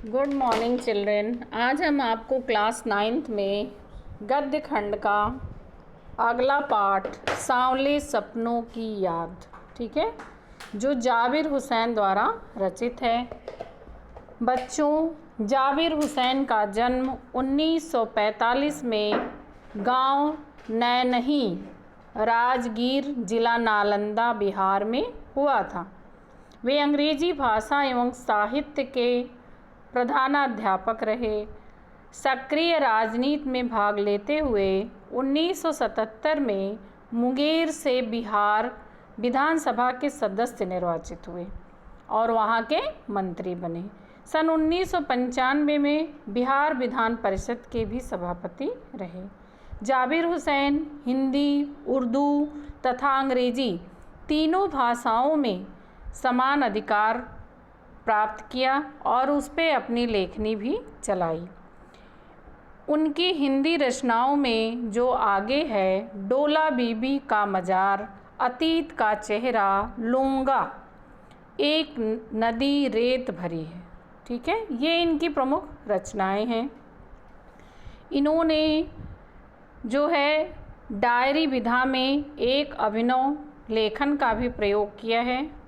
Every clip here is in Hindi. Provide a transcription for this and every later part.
Good morning children. आज हम आपको क्लास 9th में गद्य खंड का अगला पाठ सांवले सपनों की याद, ठीक है, जो जाबिर हुसैन द्वारा रचित है। बच्चों, जाबिर हुसैन का जन्म 1945 में गांव नैनही, राजगीर, जिला नालंदा, बिहार में हुआ था। वे अंग्रेजी भाषा एवं साहित्य के प्रधानाध्यापक रहे। सक्रिय राजनीति में भाग लेते हुए 1977 में मुंगेर से बिहार विधानसभा के सदस्य निर्वाचित हुए और वहां के मंत्री बने। सन 1995 में बिहार विधान परिषद के भी सभापति रहे। जाबिर हुसैन हिंदी, उर्दू तथा अंग्रेजी तीनों भाषाओं में समान अधिकार प्राप्त किया और उस पर अपनी लेखनी भी चलाई। उनकी हिंदी रचनाओं में जो आगे है, डोला बीबी का मजार, अतीत का चेहरा, लूंगा, एक नदी रेत भरी है, ठीक है, ये इनकी प्रमुख रचनाएं हैं। इन्होंने जो है डायरी विधा में एक अभिनव लेखन का भी प्रयोग किया है।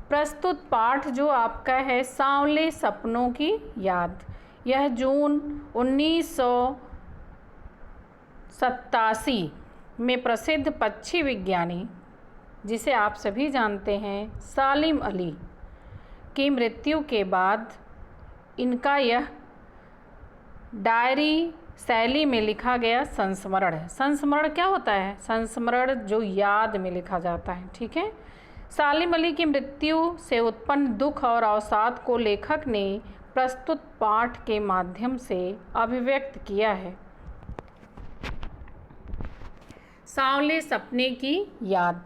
प्रस्तुत पाठ जो आपका है सांवले सपनों की याद, यह जून 1987 में प्रसिद्ध पक्षी विज्ञानी, जिसे आप सभी जानते हैं, सालिम अली की मृत्यु के बाद इनका यह डायरी शैली में लिखा गया संस्मरण है। संस्मरण क्या होता है? संस्मरण जो याद में लिखा जाता है, ठीक है। सालिम अली की मृत्यु से उत्पन्न दुख और अवसाद को लेखक ने प्रस्तुत पाठ के माध्यम से अभिव्यक्त किया है। सांवले सपने की याद।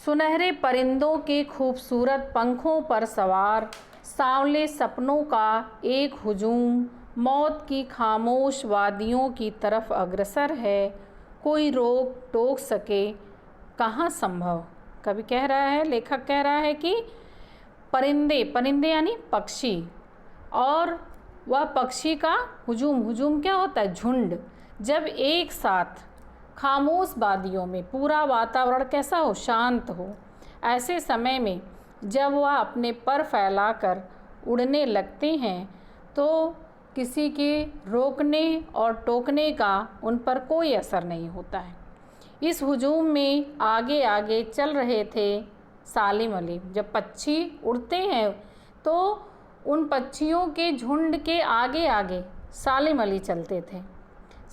सुनहरे परिंदों के खूबसूरत पंखों पर सवार सांवले सपनों का एक हुजूम मौत की खामोश वादियों की तरफ अग्रसर है। कोई रोक टोक सके कहाँ संभव। कवि कह रहा है, लेखक कह रहा है कि परिंदे यानी पक्षी, और वह पक्षी का हुजूम क्या होता है? झुंड। जब एक साथ खामोश वादियों में पूरा वातावरण कैसा हो? शांत हो। ऐसे समय में जब वह अपने पर फैलाकर उड़ने लगते हैं तो किसी के रोकने और टोकने का उन पर कोई असर नहीं होता है। इस हुजूम में आगे आगे चल रहे थे सालिम अली। जब पक्षी उड़ते हैं तो उन पक्षियों के झुंड के आगे आगे सालिम अली चलते थे।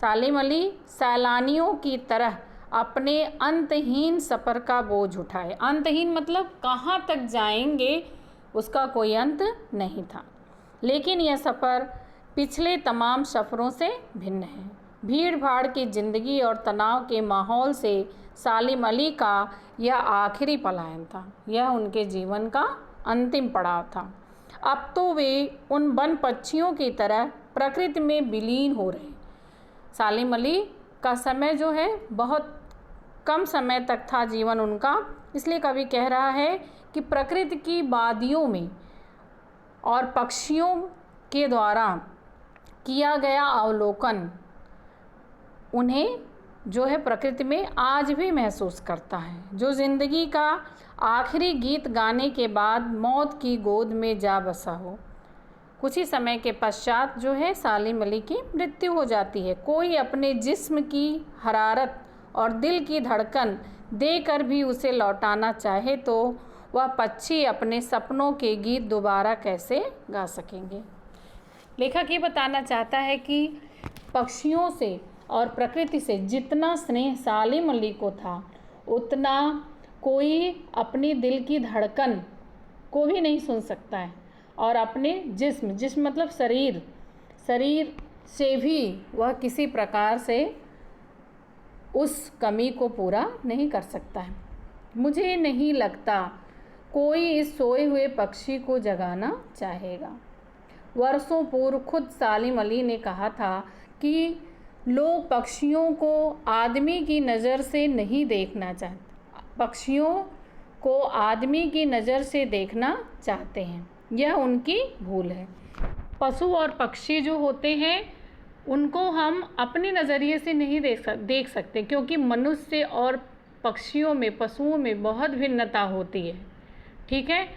सालिम अली सैलानियों की तरह अपने अंतहीन सफ़र का बोझ उठाए। अंतहीन मतलब कहाँ तक जाएंगे उसका कोई अंत नहीं था। लेकिन यह सफ़र पिछले तमाम सफ़रों से भिन्न है। भीड़ भाड़ की ज़िंदगी और तनाव के माहौल से सालिम अली का यह आखिरी पलायन था। यह उनके जीवन का अंतिम पड़ाव था। अब तो वे उन वन पक्षियों की तरह प्रकृति में विलीन हो रहे। सालिम अली का समय जो है बहुत कम समय तक था जीवन उनका, इसलिए कवि कह रहा है कि प्रकृति की वादियों में और पक्षियों के द्वारा किया गया अवलोकन उन्हें जो है प्रकृति में आज भी महसूस करता है। जो ज़िंदगी का आखिरी गीत गाने के बाद मौत की गोद में जा बसा हो। कुछ ही समय के पश्चात जो है सालिम अली की मृत्यु हो जाती है। कोई अपने जिस्म की हरारत और दिल की धड़कन देकर भी उसे लौटाना चाहे तो वह पक्षी अपने सपनों के गीत दोबारा कैसे गा सकेंगे। लेखक ये बताना चाहता है कि पक्षियों से और प्रकृति से जितना स्नेह सालिम अली को था, उतना कोई अपनी दिल की धड़कन को भी नहीं सुन सकता है। और अपने जिस्म मतलब शरीर से भी वह किसी प्रकार से उस कमी को पूरा नहीं कर सकता है। मुझे नहीं लगता कोई इस सोए हुए पक्षी को जगाना चाहेगा। वर्षों पूर्व खुद सालिम अली ने कहा था कि लोग पक्षियों को आदमी की नज़र से नहीं देखना चाहते, पक्षियों को आदमी की नज़र से देखना चाहते हैं। यह उनकी भूल है। पशु और पक्षी जो होते हैं उनको हम अपने नज़रिए से नहीं देख सकते, क्योंकि मनुष्य और पक्षियों में, पशुओं में बहुत भिन्नता होती है। ठीक है,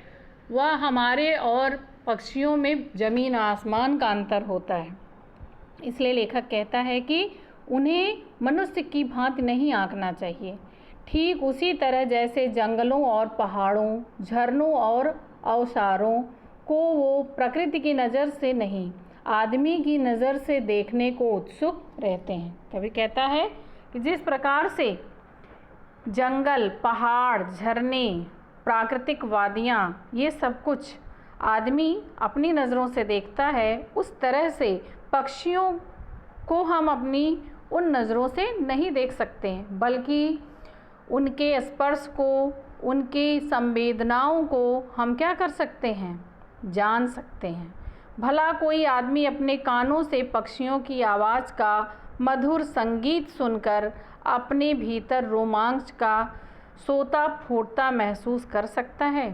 वह हमारे और पक्षियों में ज़मीन आसमान का अंतर होता है। इसलिए लेखक कहता है कि उन्हें मनुष्य की भांति नहीं आंकना चाहिए। ठीक उसी तरह जैसे जंगलों और पहाड़ों, झरनों और अवसारों को वो प्रकृति की नज़र से नहीं, आदमी की नज़र से देखने को उत्सुक रहते हैं। कवि कहता है कि जिस प्रकार से जंगल, पहाड़, झरने, प्राकृतिक वादियाँ, ये सब कुछ आदमी अपनी नज़रों से देखता है, उस तरह से पक्षियों को हम अपनी उन नज़रों से नहीं देख सकते हैं, बल्कि उनके स्पर्श को, उनकी संवेदनाओं को हम क्या कर सकते हैं, जान सकते हैं। भला कोई आदमी अपने कानों से पक्षियों की आवाज़ का मधुर संगीत सुनकर अपने भीतर रोमांच का सोता फूटता महसूस कर सकता है?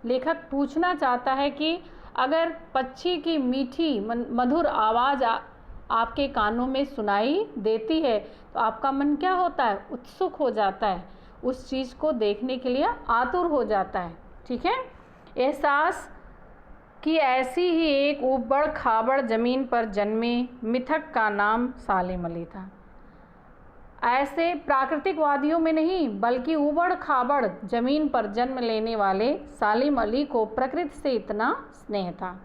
लेखक पूछना चाहता है कि अगर पक्षी की मीठी मधुर आवाज़ आपके कानों में सुनाई देती है तो आपका मन क्या होता है, उत्सुक हो जाता है, उस चीज़ को देखने के लिए आतुर हो जाता है। ठीक है, एहसास कि ऐसी ही एक ऊबड़ खाबड़ ज़मीन पर जन्मे मिथक का नाम सालिम अली था। ऐसे प्राकृतिक वादियों में नहीं, बल्कि ऊबड़ खाबड़ ज़मीन पर जन्म लेने वाले सालिम अली को प्रकृति से इतना स्नेह था।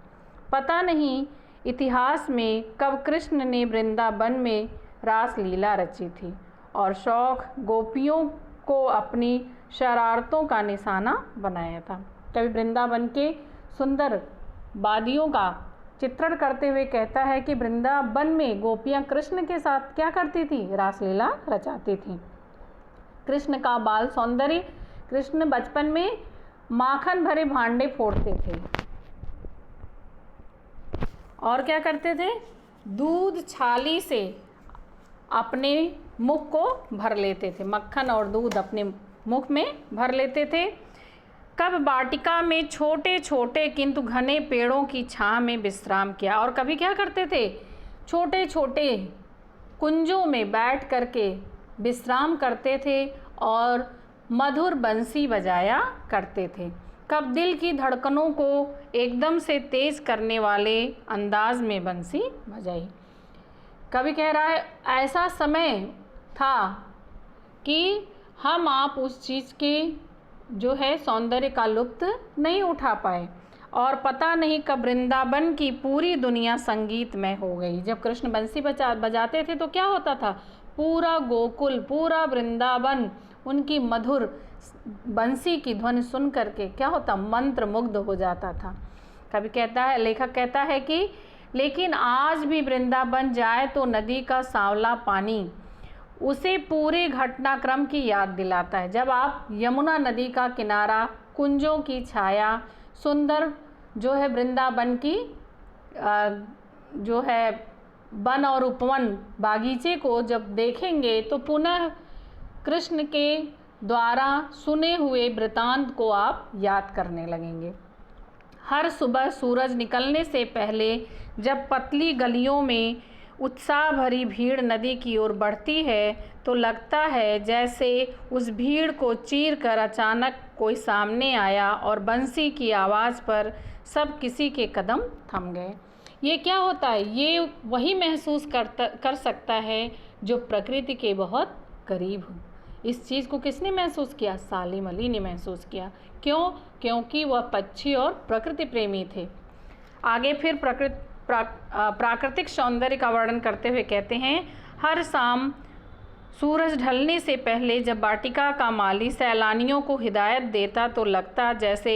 पता नहीं इतिहास में कब कृष्ण ने वृंदावन में रासलीला रची थी और शौक गोपियों को अपनी शरारतों का निशाना बनाया था। कवि वृंदावन के सुंदर वादियों का चित्रण करते हुए कहता है कि वृंदावन में गोपियाँ कृष्ण के साथ क्या करती थी, रासलीला रचाती थी। कृष्ण का बाल सौंदर्य, कृष्ण बचपन में माखन भरे भांडे फोड़ते थे और क्या करते थे, दूध छाली से अपने मुख को भर लेते थे, मक्खन और दूध अपने मुख में भर लेते थे। कब वाटिका में छोटे छोटे किंतु घने पेड़ों की छांव में विश्राम किया, और कभी क्या करते थे, छोटे छोटे कुंजों में बैठ करके विश्राम करते थे और मधुर बंसी बजाया करते थे। कब दिल की धड़कनों को एकदम से तेज करने वाले अंदाज में बंसी बजाई। कभी कह रहा है ऐसा समय था कि हम आप उस चीज़ के जो है सौंदर्य का लुत्फ़ नहीं उठा पाए, और पता नहीं कब वृंदावन की पूरी दुनिया संगीतमय हो गई। जब कृष्ण बंसी बजाते थे तो क्या होता था, पूरा गोकुल, पूरा वृंदावन उनकी मधुर बंसी की ध्वनि सुन करके क्या होता, मंत्र मुग्ध हो जाता था। कभी कहता है, लेखक कहता है कि लेकिन आज भी वृंदावन जाए तो नदी का सांवला पानी उसे पूरे घटनाक्रम की याद दिलाता है। जब आप यमुना नदी का किनारा, कुंजों की छाया, सुंदर जो है वृंदावन की जो है वन और उपवन बागीचे को जब देखेंगे तो पुनः कृष्ण के द्वारा सुने हुए वृतांत को आप याद करने लगेंगे। हर सुबह सूरज निकलने से पहले जब पतली गलियों में उत्साह भरी भीड़ नदी की ओर बढ़ती है तो लगता है जैसे उस भीड़ को चीर कर अचानक कोई सामने आया और बंसी की आवाज़ पर सब किसी के कदम थम गए। ये क्या होता है, ये वही महसूस कर सकता है जो प्रकृति के बहुत करीब हो। इस चीज़ को किसने महसूस किया, सालिम अली ने महसूस किया। क्यों? क्योंकि वह पक्षी और प्रकृति प्रेमी थे। आगे फिर प्राकृतिक सौंदर्य का वर्णन करते हुए कहते हैं, हर शाम सूरज ढलने से पहले जब वाटिका का माली सैलानियों को हिदायत देता तो लगता जैसे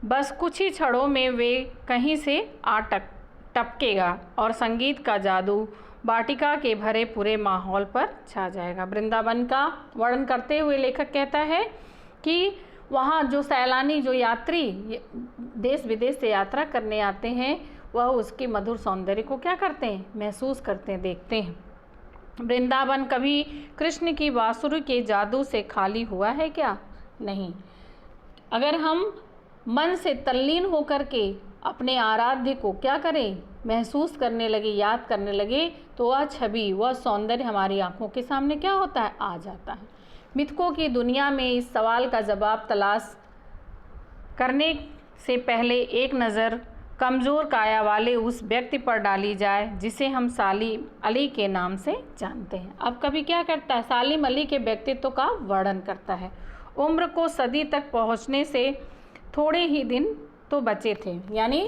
बस कुछ ही क्षणों में वे कहीं से आ टपकेगा और संगीत का जादू वाटिका के भरे पूरे माहौल पर छा जाएगा। वृंदावन का वर्णन करते हुए लेखक कहता है कि वहाँ जो सैलानी, जो यात्री देश विदेश से यात्रा करने आते हैं, वह उसके मधुर सौंदर्य को क्या करते हैं, महसूस करते हैं, देखते हैं। वृंदावन कभी कृष्ण की बांसुरी के जादू से खाली हुआ है क्या? नहीं। अगर हम मन से तल्लीन होकर के अपने आराध्य को क्या करें, महसूस करने लगे, याद करने लगे, तो वह छवि, वह सौंदर्य हमारी आंखों के सामने क्या होता है, आ जाता है। मिथकों की दुनिया में इस सवाल का जवाब तलाश करने से पहले एक नज़र कमज़ोर काया वाले उस व्यक्ति पर डाली जाए जिसे हम सालिम अली के नाम से जानते हैं। अब कवि क्या करता है, सालिम अली के व्यक्तित्व का वर्णन करता है। उम्र को सदी तक पहुंचने से थोड़े ही दिन तो बचे थे, यानी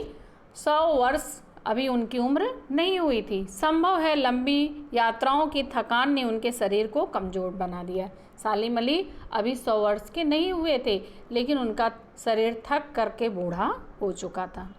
100 वर्ष अभी उनकी उम्र नहीं हुई थी। संभव है लंबी यात्राओं की थकान ने उनके शरीर को कमज़ोर बना दिया। सालिम अली अभी 100 वर्ष के नहीं हुए थे, लेकिन उनका शरीर थक करके बूढ़ा हो चुका था।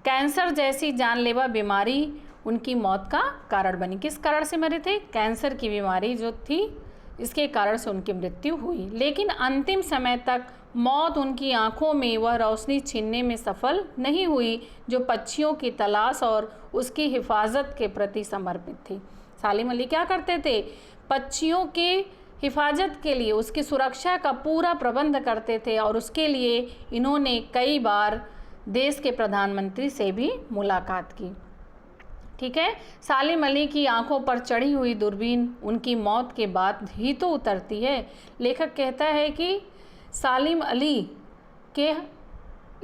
कैंसर जैसी जानलेवा बीमारी उनकी मौत का कारण बनी। किस कारण से मरे थे, कैंसर की बीमारी जो थी, इसके कारण से उनकी मृत्यु हुई। लेकिन अंतिम समय तक मौत उनकी आंखों में वह रोशनी छीनने में सफल नहीं हुई जो पक्षियों की तलाश और उसकी हिफाजत के प्रति समर्पित थी। सालिम अली क्या करते थे, पक्षियों के हिफाजत के लिए, उसकी सुरक्षा का पूरा प्रबंध करते थे, और उसके लिए इन्होंने कई बार देश के प्रधानमंत्री से भी मुलाकात की। ठीक है, सालिम अली की आंखों पर चढ़ी हुई दूरबीन उनकी मौत के बाद ही तो उतरती है। लेखक कहता है कि सालिम अली के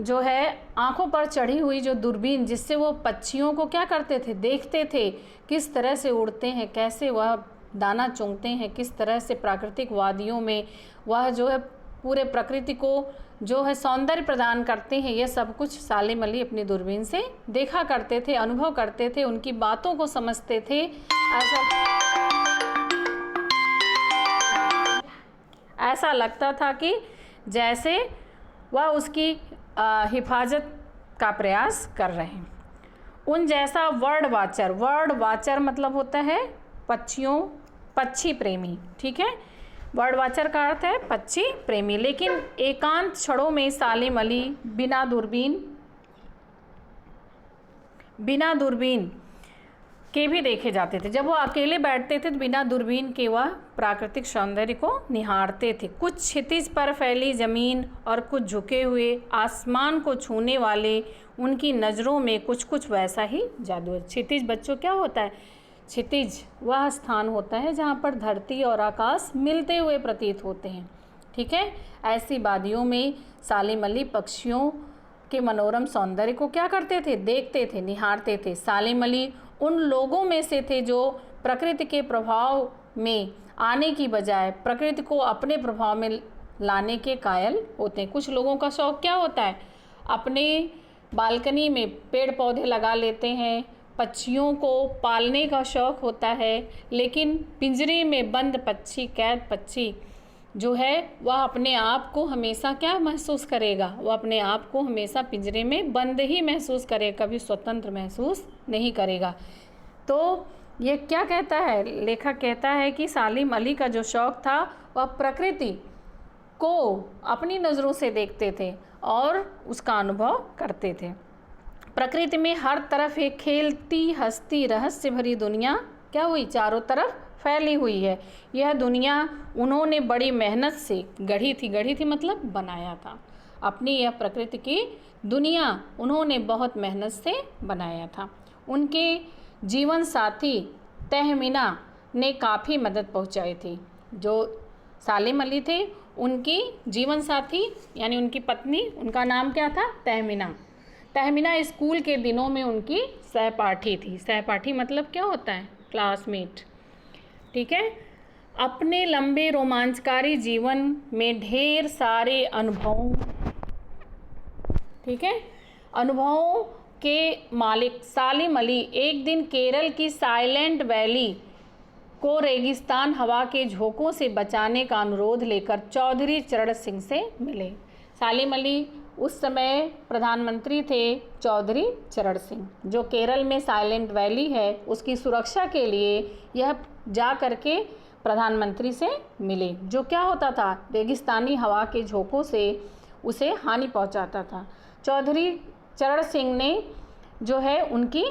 जो है आंखों पर चढ़ी हुई जो दूरबीन, जिससे वो पक्षियों को क्या करते थे, देखते थे, किस तरह से उड़ते हैं, कैसे वह दाना चुगते हैं, किस तरह से प्राकृतिक वादियों में वह जो है पूरे प्रकृति को जो है सौंदर्य प्रदान करते हैं, यह सब कुछ सालिम अली अपनी दूरबीन से देखा करते थे, अनुभव करते थे, उनकी बातों को समझते थे। ऐसा लगता था कि जैसे वह उसकी हिफाजत का प्रयास कर रहे हैं। उन जैसा वर्ड वाचर मतलब होता है पक्षी प्रेमी। ठीक है, वर्ड वाचर का अर्थ है पक्षी प्रेमी। लेकिन एकांत क्षणों में सालिम अली बिना दूरबीन के भी देखे जाते थे। जब वो अकेले बैठते थे तो बिना दूरबीन के वह प्राकृतिक सौंदर्य को निहारते थे। कुछ क्षितिज पर फैली ज़मीन और कुछ झुके हुए आसमान को छूने वाले उनकी नज़रों में कुछ कुछ वैसा ही जादू है। क्षितिज बच्चों क्या होता है, क्षितिज वह स्थान होता है जहाँ पर धरती और आकाश मिलते हुए प्रतीत होते हैं। ठीक है, ऐसी वादियों में सालिम अली पक्षियों के मनोरम सौंदर्य को क्या करते थे, देखते थे, निहारते थे। सालिम अली उन लोगों में से थे जो प्रकृति के प्रभाव में आने की बजाय प्रकृति को अपने प्रभाव में लाने के कायल होते हैं। कुछ लोगों का शौक़ क्या होता है, अपने बालकनी में पेड़ पौधे लगा लेते हैं, पक्षियों को पालने का शौक़ होता है, लेकिन पिंजरे में बंद पक्षी, कैद पक्षी जो है वह अपने आप को हमेशा क्या महसूस करेगा, वह अपने आप को हमेशा पिंजरे में बंद ही महसूस करेगा, कभी स्वतंत्र महसूस नहीं करेगा। तो ये क्या कहता है, लेखक कहता है कि सालिम अली का जो शौक़ था वह प्रकृति को अपनी नज़रों से देखते थे और उसका अनुभव करते थे। प्रकृति में हर तरफ एक खेलती हंसती रहस्य भरी दुनिया क्या हुई, चारों तरफ फैली हुई है। यह दुनिया उन्होंने बड़ी मेहनत से गढ़ी थी मतलब बनाया था। अपनी यह प्रकृति की दुनिया उन्होंने बहुत मेहनत से बनाया था। उनके जीवन साथी तहमीना ने काफ़ी मदद पहुंचाई थी। जो सालिम अली थे उनकी जीवन साथी यानी उनकी पत्नी, उनका नाम क्या था, तहमीना। तहमीना स्कूल के दिनों में उनकी सहपाठी थी। सहपाठी मतलब क्या होता है, क्लासमेट। ठीक है, अपने लंबे रोमांचकारी जीवन में ढेर सारे अनुभवों के मालिक सालिम अली एक दिन केरल की साइलेंट वैली को रेगिस्तान हवा के झोंकों से बचाने का अनुरोध लेकर चौधरी चरण सिंह से मिले। सालिम अली उस समय प्रधानमंत्री थे चौधरी चरण सिंह, जो केरल में साइलेंट वैली है उसकी सुरक्षा के लिए यह जा करके प्रधानमंत्री से मिले, जो क्या होता था, रेगिस्तानी हवा के झोंकों से उसे हानि पहुंचाता था। चौधरी चरण सिंह ने जो है उनकी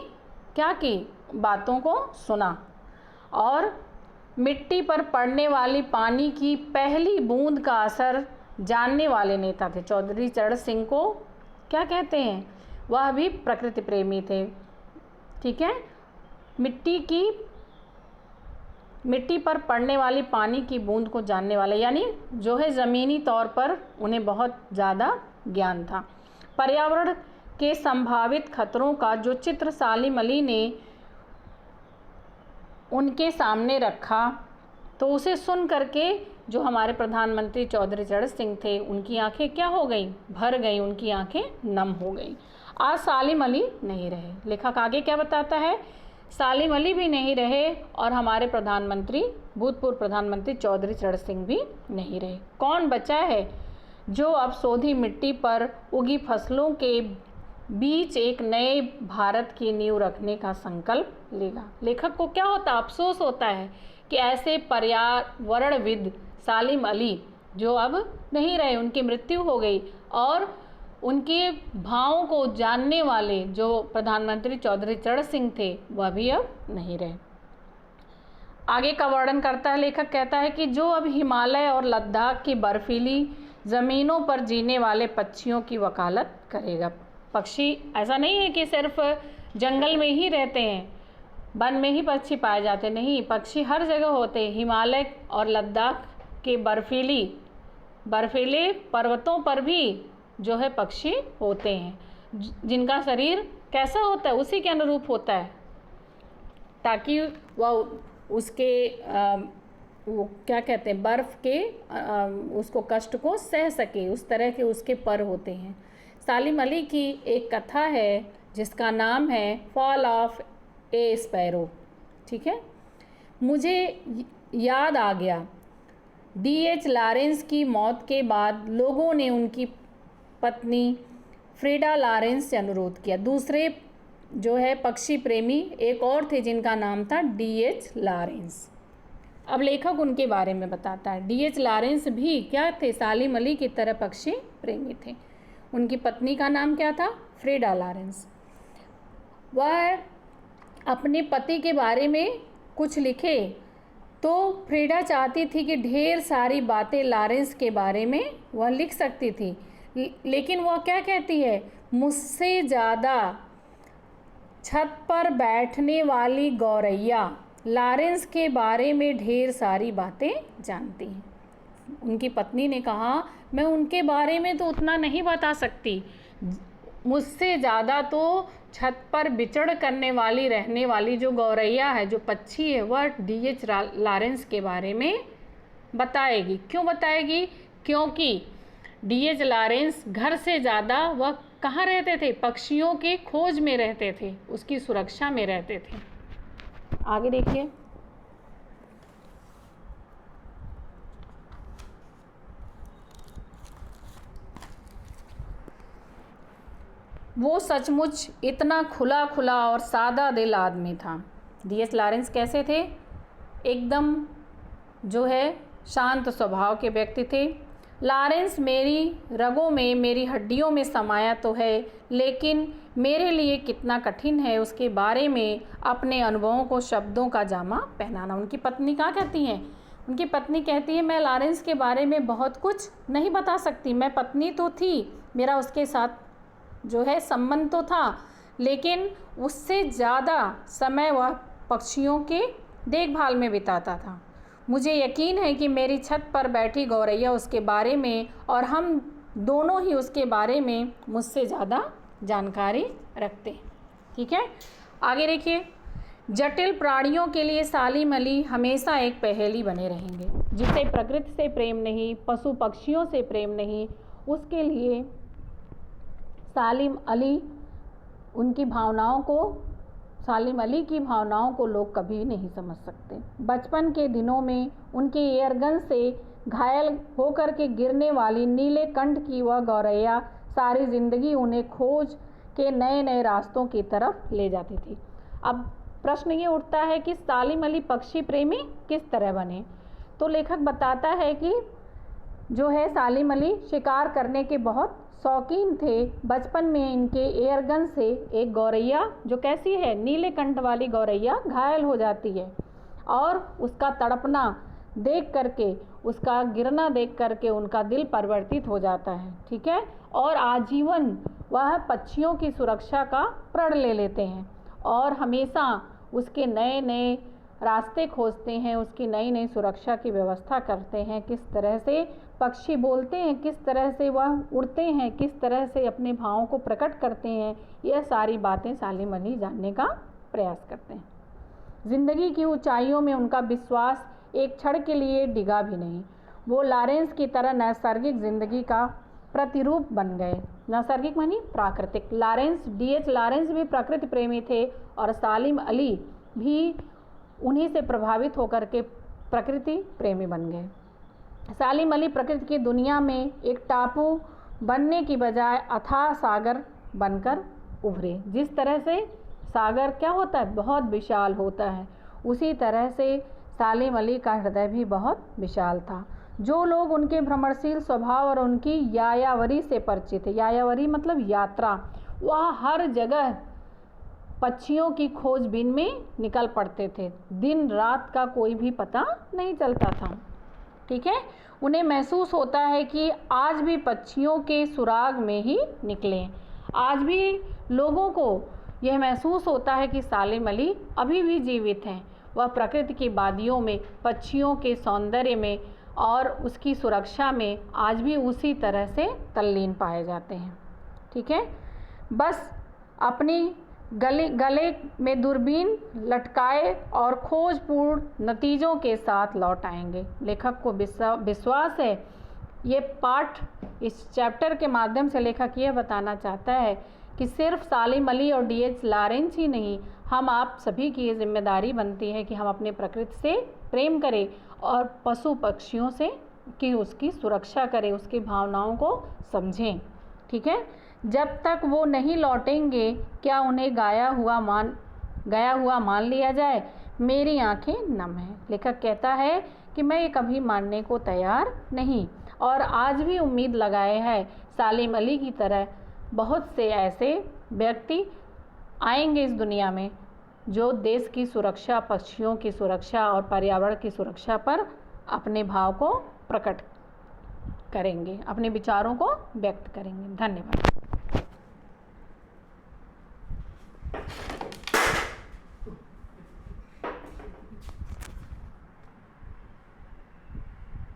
क्या की, बातों को सुना और मिट्टी पर पड़ने वाली पानी की पहली बूंद का असर जानने वाले नेता थे। चौधरी चरण सिंह को क्या कहते हैं, वह भी प्रकृति प्रेमी थे। ठीक है, मिट्टी पर पड़ने वाली पानी की बूंद को जानने वाले, यानी जो है ज़मीनी तौर पर उन्हें बहुत ज़्यादा ज्ञान था। पर्यावरण के संभावित खतरों का जो चित्र सालिम अली ने उनके सामने रखा, तो उसे सुन करके जो हमारे प्रधानमंत्री चौधरी चरण सिंह थे, उनकी आंखें क्या हो गई, भर गई, उनकी आंखें नम हो गई। आज सालिम अली नहीं रहे। लेखक आगे क्या बताता है, सालिम अली भी नहीं रहे और हमारे भूतपूर्व प्रधानमंत्री चौधरी चरण सिंह भी नहीं रहे। कौन बचा है जो अब सोधी मिट्टी पर उगी फसलों के बीच एक नए भारत की नींव रखने का संकल्प लेगा। लेखक को क्या होता, अफसोस होता है कि ऐसे पर्यावरणविद सालिम अली जो अब नहीं रहे, उनकी मृत्यु हो गई, और उनके भावों को जानने वाले जो प्रधानमंत्री चौधरी चरण सिंह थे, वह भी अब नहीं रहे। आगे का वर्णन करता है लेखक, कहता है कि जो अब हिमालय और लद्दाख की बर्फीली ज़मीनों पर जीने वाले पक्षियों की वकालत करेगा। पक्षी ऐसा नहीं है कि सिर्फ जंगल में ही रहते हैं, वन में ही पक्षी पाए जाते, नहीं, पक्षी हर जगह होते हैं। हिमालय और लद्दाख के बर्फीले पर्वतों पर भी जो है पक्षी होते हैं, जिनका शरीर कैसा होता है, उसी के अनुरूप होता है, ताकि वह उसके वो क्या कहते हैं, बर्फ़ के उसको कष्ट को सह सके, उस तरह के उसके पर होते हैं। सालिम अली की एक कथा है जिसका नाम है फॉल ऑफ ए स्पैरो। ठीक है, मुझे याद आ गया, D.H. लॉरेंस की मौत के बाद लोगों ने उनकी पत्नी फ्रीडा लॉरेंस से अनुरोध किया। दूसरे जो है पक्षी प्रेमी एक और थे जिनका नाम था D.H. लॉरेंस। अब लेखक उनके बारे में बताता है। D.H. लॉरेंस भी क्या थे, सालिम अली की तरह पक्षी प्रेमी थे। उनकी पत्नी का नाम क्या था, फ्रीडा लॉरेंस। वह अपने पति के बारे में कुछ लिखे तो फ्रीडा चाहती थी कि ढेर सारी बातें लॉरेंस के बारे में वह लिख सकती थी, लेकिन वह क्या कहती है, मुझसे ज़्यादा छत पर बैठने वाली गौरैया लॉरेंस के बारे में ढेर सारी बातें जानती हैं। उनकी पत्नी ने कहा, मैं उनके बारे में तो उतना नहीं बता सकती, मुझसे ज़्यादा तो छत पर बिचड़ करने वाली रहने वाली जो गौरैया है, जो पक्षी है, वह D.H. लॉरेंस के बारे में बताएगी। क्यों बताएगी, क्योंकि D.H. लॉरेंस घर से ज़्यादा वह कहाँ रहते थे, पक्षियों के खोज में रहते थे, उसकी सुरक्षा में रहते थे। आगे देखिए, वो सचमुच इतना खुला खुला और सादा दिल आदमी था। D.H. लॉरेंस कैसे थे, एकदम जो है शांत स्वभाव के व्यक्ति थे। लॉरेंस मेरी रगों में, मेरी हड्डियों में समाया तो है, लेकिन मेरे लिए कितना कठिन है उसके बारे में अपने अनुभवों को शब्दों का जामा पहनाना। उनकी पत्नी क्या कहती हैं, उनकी पत्नी कहती है, मैं लॉरेंस के बारे में बहुत कुछ नहीं बता सकती, मैं पत्नी तो थी, मेरा उसके साथ जो है संबंध तो था, लेकिन उससे ज़्यादा समय वह पक्षियों के देखभाल में बिताता था। मुझे यकीन है कि मेरी छत पर बैठी गौरैया उसके बारे में और हम दोनों ही उसके बारे में मुझसे ज़्यादा जानकारी रखते हैं। ठीक है, आगे देखिए, जटिल प्राणियों के लिए सालिम अली हमेशा एक पहेली बने रहेंगे। जिसे प्रकृति से प्रेम नहीं, पशु पक्षियों से प्रेम नहीं, उसके लिए सालिम अली की भावनाओं को लोग कभी नहीं समझ सकते। बचपन के दिनों में उनके एयरगन से घायल होकर के गिरने वाली नीले कंठ की वह गौरैया सारी ज़िंदगी उन्हें खोज के नए नए रास्तों की तरफ ले जाती थी। अब प्रश्न ये उठता है कि सालिम अली पक्षी प्रेमी किस तरह बने। तो लेखक बताता है कि जो है सालिम अली शिकार करने के बहुत शौकीन थे। बचपन में इनके एयरगन से एक गौरैया जो कैसी है, नीले कंठ वाली गौरैया घायल हो जाती है और उसका तड़पना देख करके, उसका गिरना देख करके उनका दिल परिवर्तित हो जाता है। ठीक है, और आजीवन वह पक्षियों की सुरक्षा का प्रण ले लेते हैं और हमेशा उसके नए नए रास्ते खोजते हैं, उसकी नई नई सुरक्षा की व्यवस्था करते हैं। किस तरह से पक्षी बोलते हैं, किस तरह से वह उड़ते हैं, किस तरह से अपने भावों को प्रकट करते हैं, यह सारी बातें सालिम अली जानने का प्रयास करते हैं। जिंदगी की ऊंचाइयों में उनका विश्वास एक क्षण के लिए डिगा भी नहीं। वो लॉरेंस की तरह नैसर्गिक जिंदगी का प्रतिरूप बन गए। नैसर्गिक मानी प्राकृतिक। D.H. लॉरेंस भी प्रकृति प्रेमी थे और सालिम अली भी उन्हीं से प्रभावित होकर के प्रकृति प्रेमी बन गए। सालिम अली प्रकृति की दुनिया में एक टापू बनने की बजाय अथाह सागर बनकर उभरे। जिस तरह से सागर क्या होता है, बहुत विशाल होता है, उसी तरह से सालिम अली का हृदय भी बहुत विशाल था। जो लोग उनके भ्रमणशील स्वभाव और उनकी यायावरी से परिचित है, यायावरी मतलब यात्रा, वह हर जगह पक्षियों की खोजबीन में निकल पड़ते थे। दिन रात का कोई भी पता नहीं चलता था। ठीक है, उन्हें महसूस होता है कि आज भी पक्षियों के सुराग में ही निकलें। आज भी लोगों को यह महसूस होता है कि सालिम अली अभी भी जीवित हैं। वह प्रकृति की वादियों में पक्षियों के सौंदर्य में और उसकी सुरक्षा में आज भी उसी तरह से तल्लीन पाए जाते हैं। ठीक है, बस अपनी गले में दूरबीन लटकाए और खोजपूर्ण नतीजों के साथ लौट आएंगे। लेखक को विश्वास है, ये पाठ इस चैप्टर के माध्यम से लेखक यह बताना चाहता है कि सिर्फ सालिम अली और D.H. लॉरेंस ही नहीं, हम आप सभी की ये जिम्मेदारी बनती है कि हम अपने प्रकृति से प्रेम करें और पशु पक्षियों से कि उसकी सुरक्षा करें, उसकी भावनाओं को समझें। ठीक है, जब तक वो नहीं लौटेंगे क्या उन्हें गया हुआ मान लिया जाए? मेरी आंखें नम हैं। लेखक कहता है कि मैं ये कभी मानने को तैयार नहीं, और आज भी उम्मीद लगाए है सालिम अली की तरह बहुत से ऐसे व्यक्ति आएंगे इस दुनिया में जो देश की सुरक्षा, पक्षियों की सुरक्षा और पर्यावरण की सुरक्षा पर अपने भाव को प्रकट करेंगे, अपने विचारों को व्यक्त करेंगे। धन्यवाद।